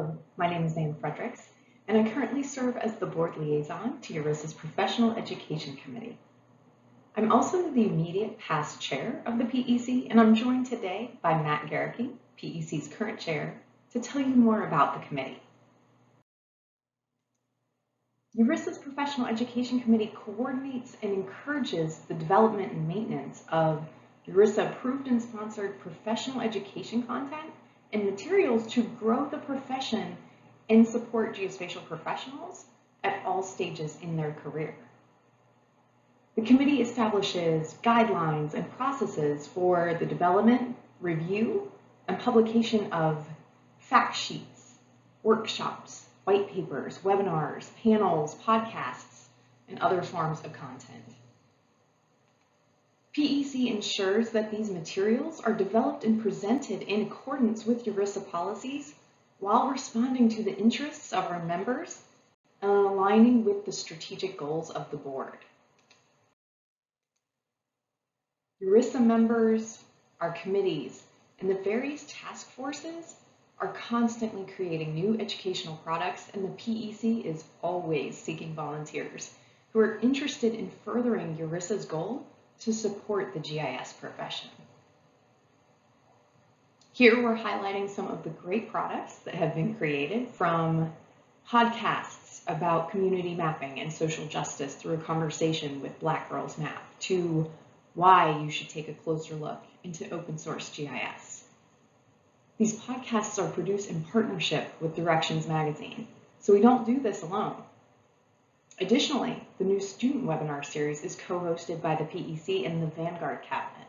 Hello, my name is Anne Fredericks, and I currently serve as the board liaison to URISA's Professional Education Committee. I'm also the immediate past chair of the PEC, and I'm joined today by Matt Garricky, PEC's current chair, to tell you more about the committee. URISA's Professional Education Committee coordinates and encourages the development and maintenance of URISA approved and sponsored professional education content and materials to grow the profession and support geospatial professionals at all stages in their career. The committee establishes guidelines and processes for the development, review, and publication of fact sheets, workshops, white papers, webinars, panels, podcasts, and other forms of content. PEC ensures that these materials are developed and presented in accordance with URISA policies while responding to the interests of our members and aligning with the strategic goals of the board. URISA members, our committees, and the various task forces are constantly creating new educational products, and the PEC is always seeking volunteers who are interested in furthering URISA's goal to support the GIS profession. Here we're highlighting some of the great products that have been created, from podcasts about community mapping and social justice through a conversation with Black Girls Map, to why you should take a closer look into open source GIS. These podcasts are produced in partnership with Directions Magazine, so we don't do this alone. Additionally, the new student webinar series is co-hosted by the PEC and the Vanguard Cabinet.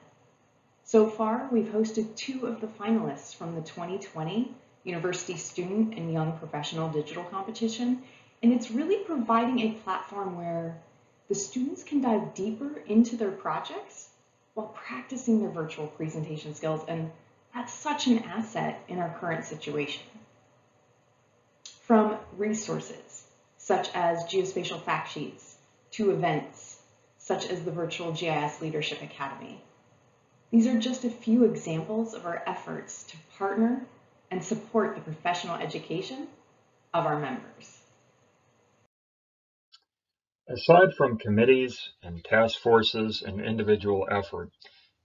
So far, we've hosted 2 of the finalists from the 2020 University Student and Young Professional Digital Competition, and it's really providing a platform where the students can dive deeper into their projects while practicing their virtual presentation skills, and that's such an asset in our current situation. From resources such as geospatial fact sheets to events such as the Virtual GIS Leadership Academy. These are just a few examples of our efforts to partner and support the professional education of our members. Aside from committees and task forces and individual effort,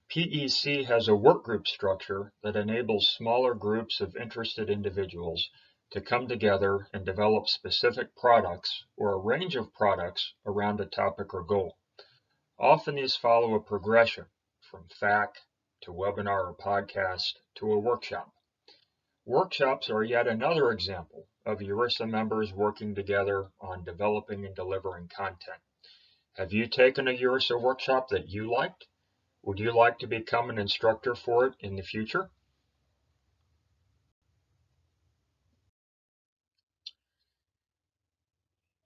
PEC has a work group structure that enables smaller groups of interested individuals to come together and develop specific products or a range of products around a topic or goal. Often these follow a progression from FAQ to webinar or podcast to a workshop. Workshops are yet another example of URISA members working together on developing and delivering content. Have you taken a URISA workshop that you liked? Would you like to become an instructor for it in the future?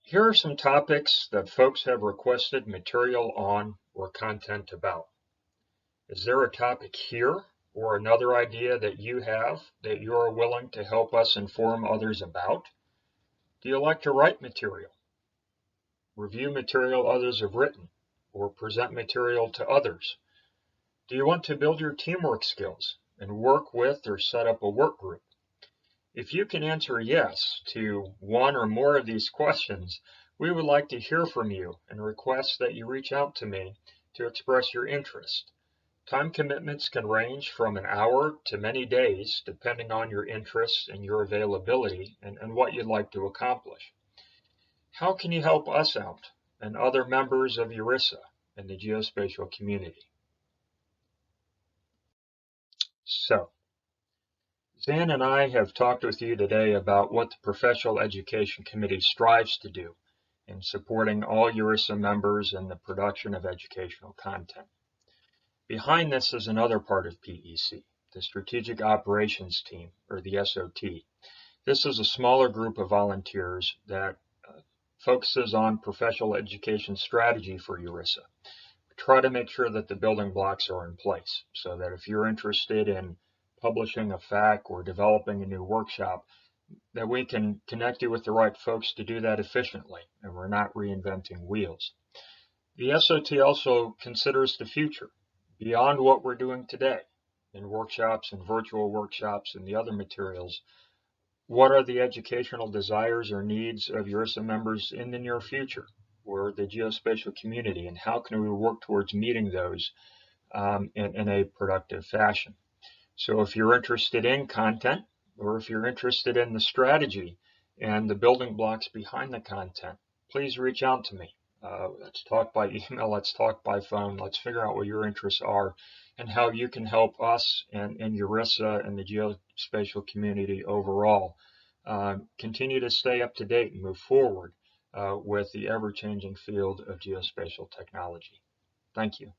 Here are some topics that folks have requested material on or content about. Is there a topic here or another idea that you have that you are willing to help us inform others about? Do you like to write material, review material others have written, or present material to others? Do you want to build your teamwork skills and work with or set up a work group? If you can answer yes to one or more of these questions, we would like to hear from you and request that you reach out to me to express your interest. Time commitments can range from an hour to many days, depending on your interests and your availability and what you'd like to accomplish. How can you help us out and other members of URISA and the geospatial community? So, Zan and I have talked with you today about what the Professional Education Committee strives to do in supporting all URISA members in the production of educational content. Behind this is another part of PEC, the Strategic Operations Team, or the SOT. This is a smaller group of volunteers that focuses on professional education strategy for URISA. We try to make sure that the building blocks are in place so that if you're interested in publishing a FAQ or developing a new workshop, that we can connect you with the right folks to do that efficiently, and we're not reinventing wheels. The SOT also considers the future, beyond what we're doing today in workshops and virtual workshops and the other materials. What are the educational desires or needs of URISA members in the near future or the geospatial community, and how can we work towards meeting those in a productive fashion? So if you're interested in content, or if you're interested in the strategy and the building blocks behind the content, please reach out to me. Let's talk by email, let's talk by phone, let's figure out what your interests are and how you can help us and URISA and the geospatial community overall continue to stay up to date and move forward with the ever-changing field of geospatial technology. Thank you.